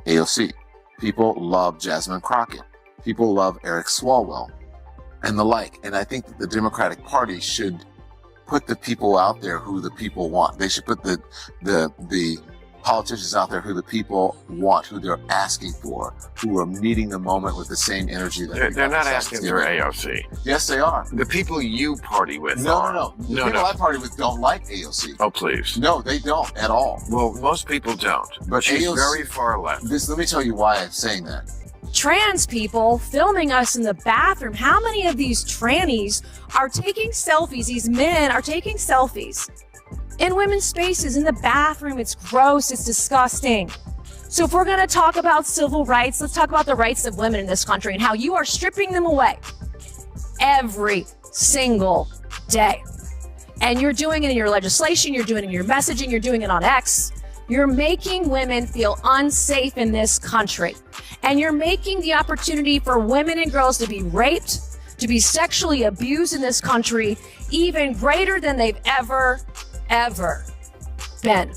AOC. People love Jasmine Crockett. People love Eric Swalwell and the like. And I think that the Democratic Party should put the people out there who the people want. They should put the politicians out there who the people want, who they're asking for, who are meeting the moment with the same energy that they're not asking for AOC. Yes, they are. The people you party with No. The people I party with don't like AOC. Oh, please. No, they don't at all. Well, most people don't. But she's AOC, very far left. Let me tell you why I'm saying that. Trans people filming us in the bathroom. How many of these trannies are taking selfies? These men are taking selfies in women's spaces, in the bathroom. It's gross. It's disgusting. So if we're going to talk about civil rights, let's talk about the rights of women in this country and how you are stripping them away every single day. And you're doing it in your legislation. You're doing it in your messaging. You're doing it on X. You're making women feel unsafe in this country. And you're making the opportunity for women and girls to be raped, to be sexually abused in this country, even greater than they've ever been.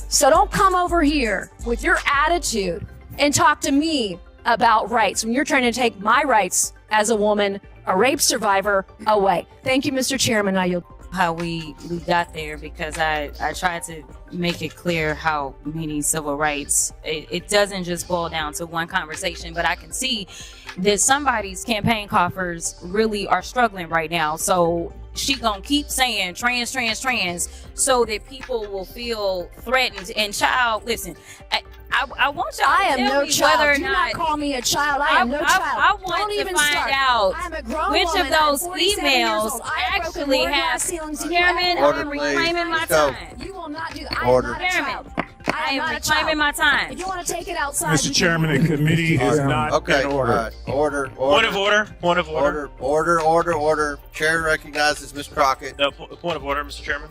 So don't come over here with your attitude and talk to me about rights when you're trying to take my rights as a woman, a rape survivor, away. Thank you, Mr. Chairman. I yield. How we got there, because I tried to make it clear how meaning civil rights, it doesn't just boil down to one conversation, but I can see that somebody's campaign coffers really are struggling right now. So she gonna keep saying trans so that people will feel threatened. And child, listen, I want y'all to tell me whether or Do not call me a child. I am no child. I want to find out which of those emails actually have Chairman. I'm reclaiming my time. You will not do. Order. Chairman, I am reclaiming my time. If you want to take it outside, Mr. Chairman, the committee is not in order. Order. Point of order. Order. Chair recognizes Ms. Crockett. No, point of order, Mr. Chairman.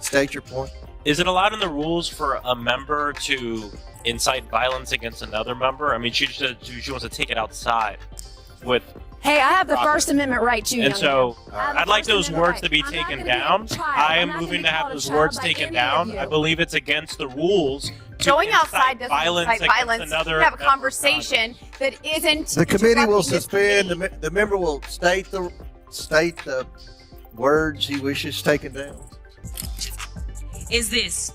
State your point. Is it allowed in the rules for a member to incite violence against another member? I mean, she wants to take it outside with. Hey, I have the First Amendment right too. And so I'd like those words to be taken down. I am moving to have those words taken down. I believe it's against the rules. Going outside doesn't incite violence. You have a conversation that isn't. The committee will suspend. The member will state the words he wishes taken down. Is this: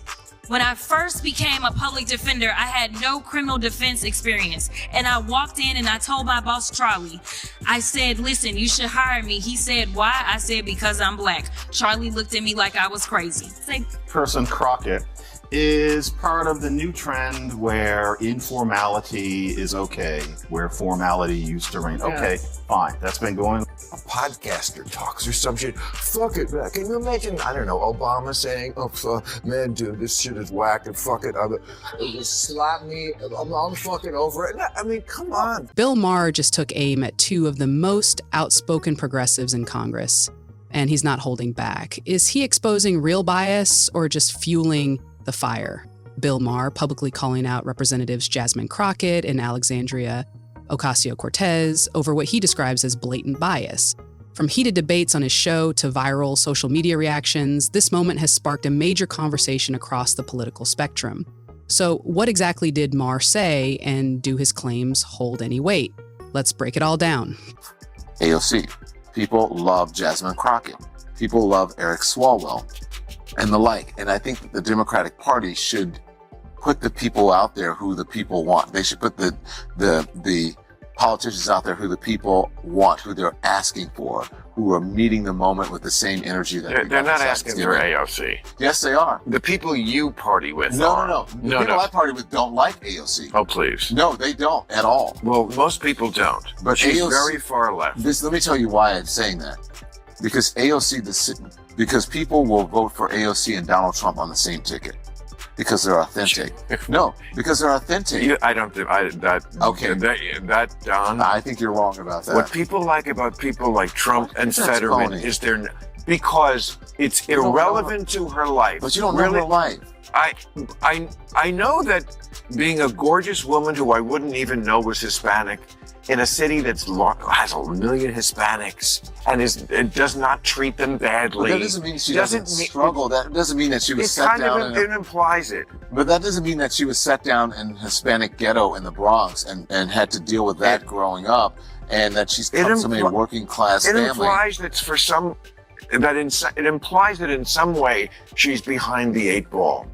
when I first became a public defender, I had no criminal defense experience. And I walked in and I told my boss, Charlie, I said, listen, you should hire me. He said, why? I said, because I'm black. Charlie looked at me like I was crazy. Person Crockett is part of the new trend where informality is okay, where formality used to reign. Okay, fine. That's been going. A podcaster talks or some shit. Fuck it, man. Can you imagine, I don't know, Obama saying, oh, man, dude, this shit is whack and fuck it. Just slap me. I'm fucking over it. I mean, come on. Bill Maher just took aim at two of the most outspoken progressives in Congress, and he's not holding back. Is he exposing real bias or just fueling the fire? Bill Maher publicly calling out Representatives Jasmine Crockett and Alexandria Ocasio-Cortez over what he describes as blatant bias. From heated debates on his show to viral social media reactions, this moment has sparked a major conversation across the political spectrum. So what exactly did Maher say, and do his claims hold any weight? Let's break it all down. AOC. People love Jasmine Crockett. People love Eric Swalwell and the like. And I think that the Democratic Party should put the people out there who the people want. They should put the politicians out there who the people want, who they're asking for, who are meeting the moment with the same energy that they're not asking for AOC. Yes, they are. The people you party with No. The people I party with don't like AOC. Oh, please. No, they don't at all. Well, most people don't. But she's very far left. Let me tell you why I'm saying that. Because because people will vote for AOC and Donald Trump on the same ticket. Because they're authentic. No, because they're authentic. That Don. I think you're wrong about that. What people like about people like Trump and Fetterman is because it's irrelevant to her life. But you don't know her life. I know that being a gorgeous woman who I wouldn't even know was Hispanic in a city that's has 1 million Hispanics and does not treat them badly. But that doesn't mean she doesn't struggle. That doesn't mean that she was set down. It implies it. But that doesn't mean that she was set down in a Hispanic ghetto in the Bronx and had to deal with that growing up, and that she's come from a working class family. It implies that it implies that in some way she's behind the 8 ball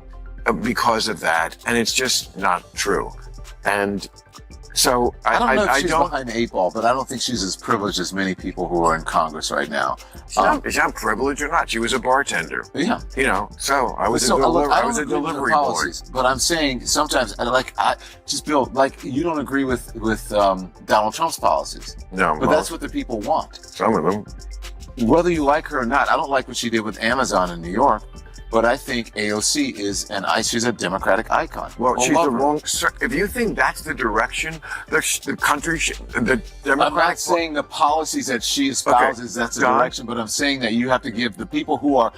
because of that, and it's just not true. And so I don't know if she's behind the 8 ball, but I don't think she's as privileged as many people who are in Congress right now. She's not privileged or not. She was a bartender. Yeah. So I was a delivery boy. But I'm saying sometimes, Bill, you don't agree with Donald Trump's policies. No. But that's what the people want. Some of them. Whether you like her or not, I don't like what she did with Amazon in New York. But I think AOC she's a Democratic icon. Well, she's the wrong. If you think that's the direction the country, the Democratic. I'm not saying the policies that she espouses that's the direction, but I'm saying that you have to give the people who are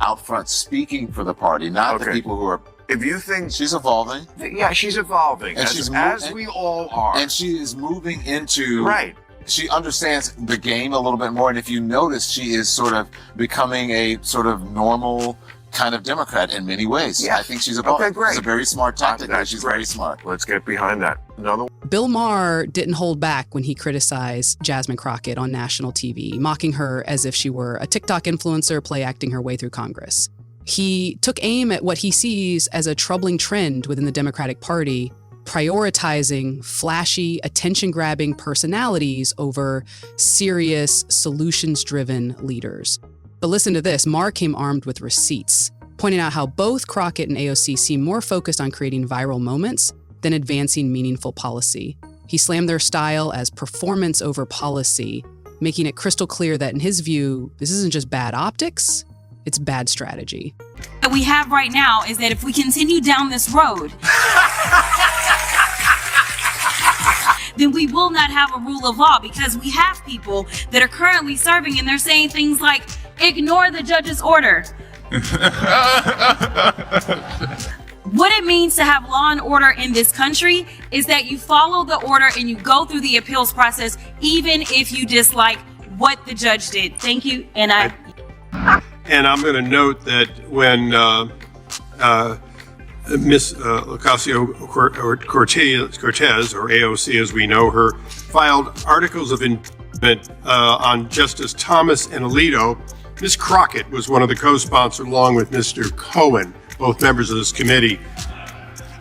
out front speaking for the party, not the people who are. If you think she's evolving, yeah, she's evolving, and as we all are, and she is moving into right. She understands the game a little bit more, and if you notice, she is sort of becoming a sort of normal kind of Democrat in many ways. Yes. I think she's evolving. Okay, great. It's a very smart tactic. She's very smart. Let's get behind that. Bill Maher didn't hold back when he criticized Jasmine Crockett on national TV, mocking her as if she were a TikTok influencer play-acting her way through Congress. He took aim at what he sees as a troubling trend within the Democratic Party, prioritizing flashy, attention-grabbing personalities over serious, solutions-driven leaders. But listen to this, Maher came armed with receipts, pointing out how both Crockett and AOC seem more focused on creating viral moments than advancing meaningful policy. He slammed their style as performance over policy, making it crystal clear that in his view, this isn't just bad optics, it's bad strategy. What we have right now is that if we continue down this road, then we will not have a rule of law, because we have people that are currently serving and they're saying things like, ignore the judge's order. What it means to have law and order in this country is that you follow the order and you go through the appeals process, even if you dislike what the judge did. Thank you. And I'm going to note that when Miss Ocasio-Cortez, or AOC as we know her, filed articles of impeachment on Justice Thomas and Alito, Ms. Crockett was one of the co-sponsors along with Mr. Cohen, both members of this committee.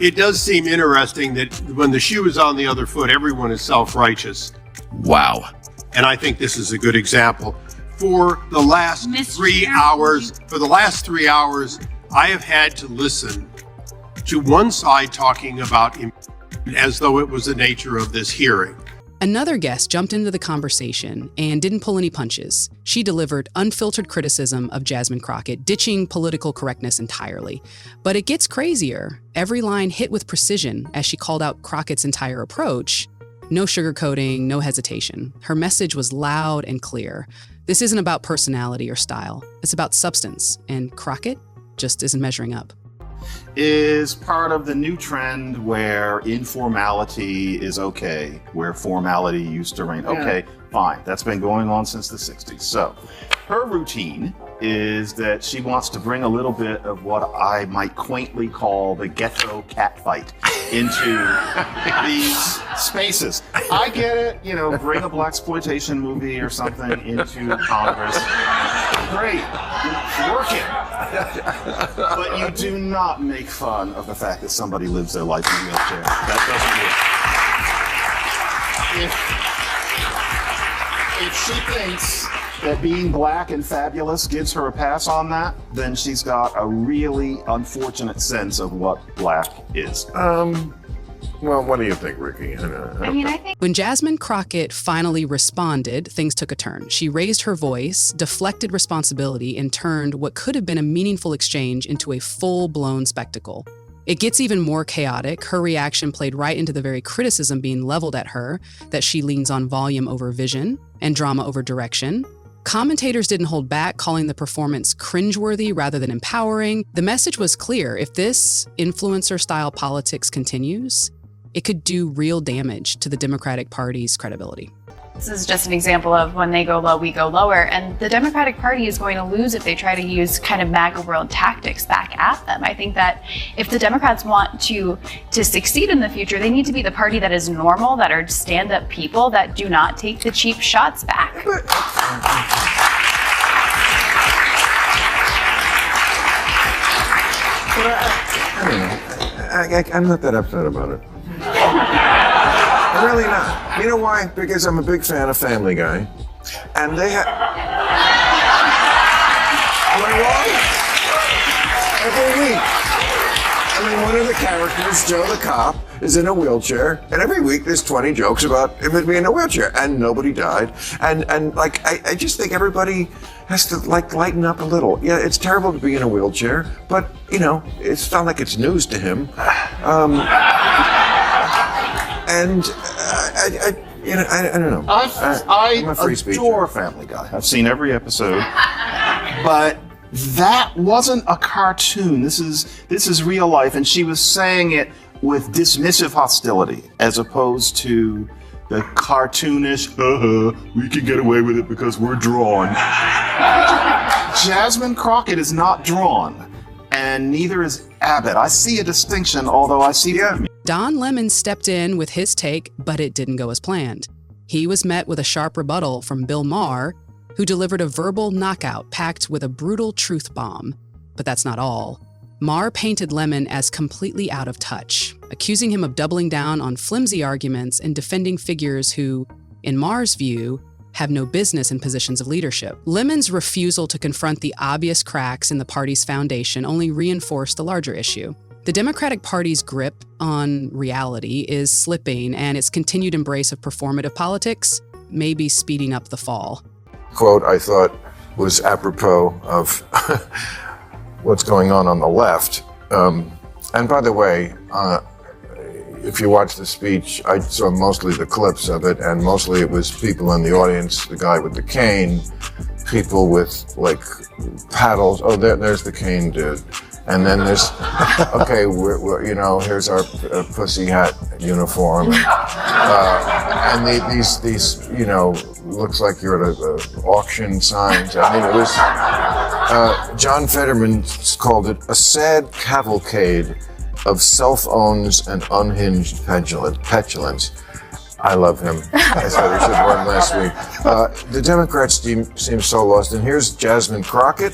It does seem interesting that when the shoe is on the other foot, everyone is self-righteous. Wow. And I think this is a good example. For the last 3 hours, I have had to listen to one side talking about impeachment as though it was the nature of this hearing. Another guest jumped into the conversation and didn't pull any punches. She delivered unfiltered criticism of Jasmine Crockett, ditching political correctness entirely. But it gets crazier. Every line hit with precision as she called out Crockett's entire approach. No sugarcoating, no hesitation. Her message was loud and clear. This isn't about personality or style. It's about substance, and Crockett just isn't measuring up. Is part of the new trend where informality is okay, where formality used to reign. Okay, fine. That's been going on since the 60s. So her routine is that she wants to bring a little bit of what I might quaintly call the ghetto catfight into these spaces. I get it, bring a blaxploitation movie or something into Congress. Great, work it. But you do not make fun of the fact that somebody lives their life in a wheelchair. That doesn't work. If she thinks that being black and fabulous gives her a pass on that, then she's got a really unfortunate sense of what black is. Well, what do you think, Ricky? I think When Jasmine Crockett finally responded, things took a turn. She raised her voice, deflected responsibility, and turned what could have been a meaningful exchange into a full-blown spectacle. It gets even more chaotic. Her reaction played right into the very criticism being leveled at her, that she leans on volume over vision and drama over direction. Commentators didn't hold back, calling the performance cringeworthy rather than empowering. The message was clear. If this influencer-style politics continues, it could do real damage to the Democratic Party's credibility. This is just an example of when they go low, we go lower. And the Democratic Party is going to lose if they try to use kind of MAGA world tactics back at them. I think that if the Democrats want to succeed in the future, they need to be the party that is normal, that are stand-up people, that do not take the cheap shots back. I'm not that upset about it. I'm really not. You know why? Because I'm a big fan of Family Guy. And they have... Am I wrong? Every week. I mean, one of the characters, Joe the cop, is in a wheelchair, and every week there's 20 jokes about him being in a wheelchair, and nobody died. And like, I just think everybody has to, like, lighten up a little. Yeah, it's terrible to be in a wheelchair, but, you know, it's not like it's news to him. And I don't know. I I'm a free speaker. adore Family Guy. I've seen every episode, but that wasn't a cartoon. This is real life, and she was saying it with dismissive hostility, as opposed to the cartoonish, we can get away with it because we're drawn. Jasmine Crockett is not drawn, and neither is Abbott. I see a distinction, although I see the Don Lemon stepped in with his take, but it didn't go as planned. He was met with a sharp rebuttal from Bill Maher, who delivered a verbal knockout packed with a brutal truth bomb. But that's not all. Maher painted Lemon as completely out of touch, accusing him of doubling down on flimsy arguments and defending figures who, in Maher's view, have no business in positions of leadership. Lemon's refusal to confront the obvious cracks in the party's foundation only reinforced the larger issue. The Democratic Party's grip on reality is slipping, and its continued embrace of performative politics may be speeding up the fall. Quote I thought was apropos of what's going on the left. And by the way, if you watch the speech, I saw mostly the clips of it, and mostly it was people in the audience, the guy with the cane, people with, like, paddles. Oh, there's the cane dude. And then there's, okay, we're you know, here's our pussy hat uniform. And these, you know, looks like you're at a auction signs. I mean, it was, John Fetterman called it a sad cavalcade of self-owns and unhinged petulance. I love him. I thought we should have won last week. The Democrats seem so lost. And here's Jasmine Crockett,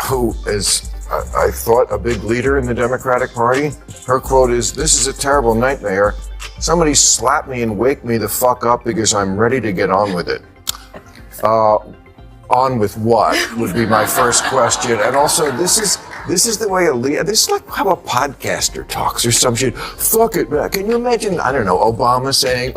who is, I thought, a big leader in the Democratic Party. Her quote is, "This is a terrible nightmare. Somebody slap me and wake me the fuck up because I'm ready to get on with it." On with what would be my first question. And also, this is the way this is like how a podcaster talks or some shit. Fuck it, man. Can you imagine, I don't know, Obama saying,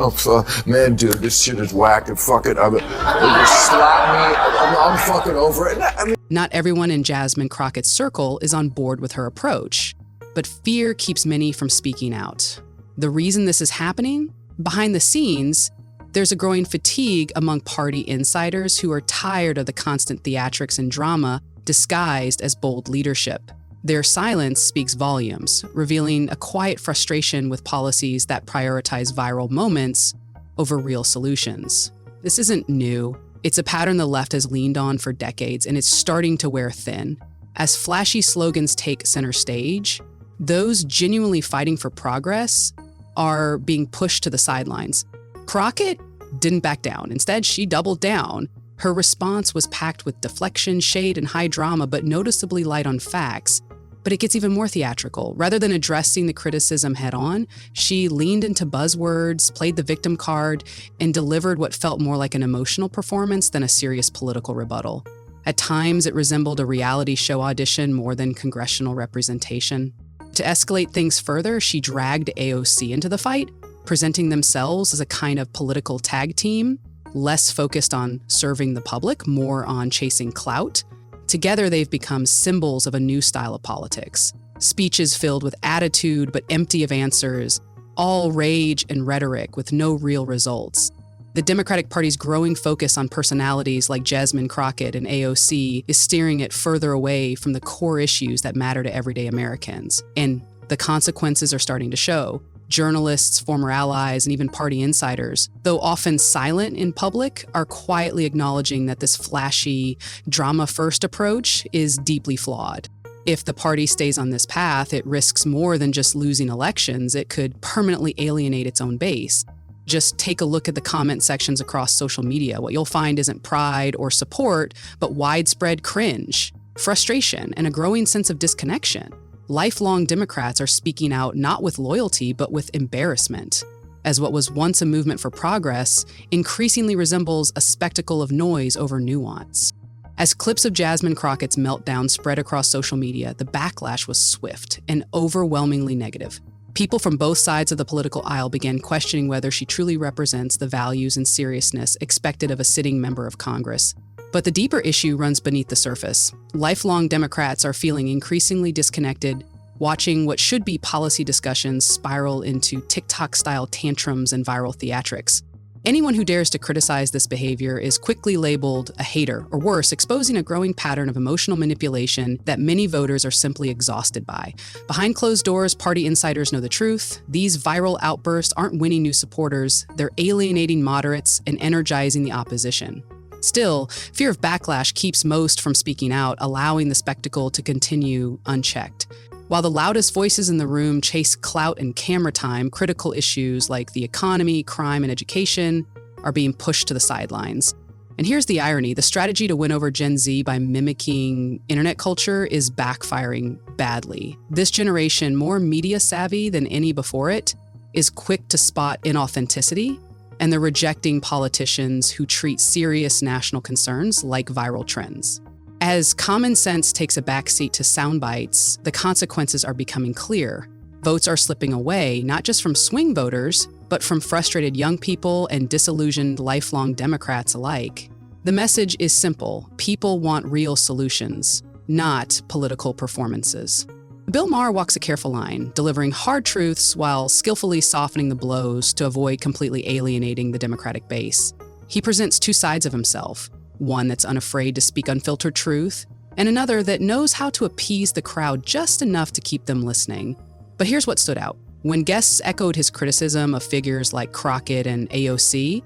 man, dude, this shit is whack and fuck it. They just slap me. I'm fucking over it. I mean, not everyone in Jasmine Crockett's circle is on board with her approach, but fear keeps many from speaking out. The reason this is happening? Behind the scenes, there's a growing fatigue among party insiders who are tired of the constant theatrics and drama disguised as bold leadership. Their silence speaks volumes, revealing a quiet frustration with policies that prioritize viral moments over real solutions. This isn't new. It's a pattern the left has leaned on for decades, and it's starting to wear thin. As flashy slogans take center stage, those genuinely fighting for progress are being pushed to the sidelines. Crockett didn't back down. Instead, she doubled down. Her response was packed with deflection, shade, and high drama, but noticeably light on facts. But it gets even more theatrical. Rather than addressing the criticism head-on, she leaned into buzzwords, played the victim card, and delivered what felt more like an emotional performance than a serious political rebuttal. At times, it resembled a reality show audition more than congressional representation. To escalate things further, she dragged AOC into the fight, presenting themselves as a kind of political tag team, less focused on serving the public, more on chasing clout. Together, they've become symbols of a new style of politics. Speeches filled with attitude but empty of answers, all rage and rhetoric with no real results. The Democratic Party's growing focus on personalities like Jasmine Crockett and AOC is steering it further away from the core issues that matter to everyday Americans. And The consequences are starting to show. Journalists, former allies, and even party insiders, though often silent in public, are quietly acknowledging that this flashy, drama-first approach is deeply flawed. If the party stays on this path, it risks more than just losing elections. It could permanently alienate its own base. Just take a look at the comment sections across social media. What you'll find isn't pride or support, but widespread cringe, frustration, and a growing sense of disconnection. Lifelong Democrats are speaking out not with loyalty, but with embarrassment, as what was once a movement for progress increasingly resembles a spectacle of noise over nuance. As clips of Jasmine Crockett's meltdown spread across social media, the backlash was swift and overwhelmingly negative. People from both sides of the political aisle began questioning whether she truly represents the values and seriousness expected of a sitting member of Congress. But the deeper issue runs beneath the surface. Lifelong Democrats are feeling increasingly disconnected, watching what should be policy discussions spiral into TikTok-style tantrums and viral theatrics. Anyone who dares to criticize this behavior is quickly labeled a hater, or worse, exposing a growing pattern of emotional manipulation that many voters are simply exhausted by. Behind closed doors, party insiders know the truth. These viral outbursts aren't winning new supporters, they're alienating moderates and energizing the opposition. Still, fear of backlash keeps most from speaking out, allowing the spectacle to continue unchecked. While the loudest voices in the room chase clout and camera time, critical issues like the economy, crime, and education are being pushed to the sidelines. And here's the irony: the strategy to win over Gen Z by mimicking internet culture is backfiring badly. This generation, more media savvy than any before it, is quick to spot inauthenticity, and they're rejecting politicians who treat serious national concerns like viral trends. As common sense takes a backseat to sound bites, the consequences are becoming clear. Votes are slipping away, not just from swing voters, but from frustrated young people and disillusioned lifelong Democrats alike. The message is simple: people want real solutions, not political performances. Bill Maher walks a careful line, delivering hard truths while skillfully softening the blows to avoid completely alienating the Democratic base. He presents two sides of himself, one that's unafraid to speak unfiltered truth, and another that knows how to appease the crowd just enough to keep them listening. But here's what stood out. When guests echoed his criticism of figures like Crockett and AOC,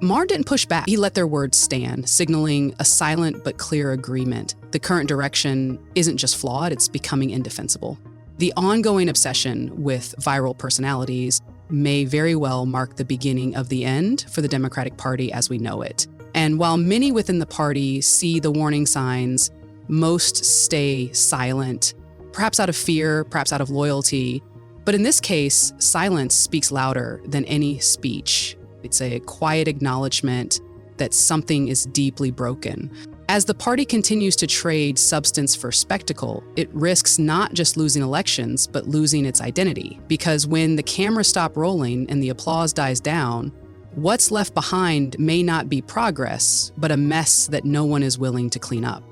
Maher didn't push back. He let their words stand, signaling a silent but clear agreement. The current direction isn't just flawed, it's becoming indefensible. The ongoing obsession with viral personalities may very well mark the beginning of the end for the Democratic Party as we know it. And while many within the party see the warning signs, most stay silent, perhaps out of fear, perhaps out of loyalty. But in this case, silence speaks louder than any speech. It's a quiet acknowledgement that something is deeply broken. As the party continues to trade substance for spectacle, it risks not just losing elections, but losing its identity. Because when the cameras stop rolling and the applause dies down, what's left behind may not be progress, but a mess that no one is willing to clean up.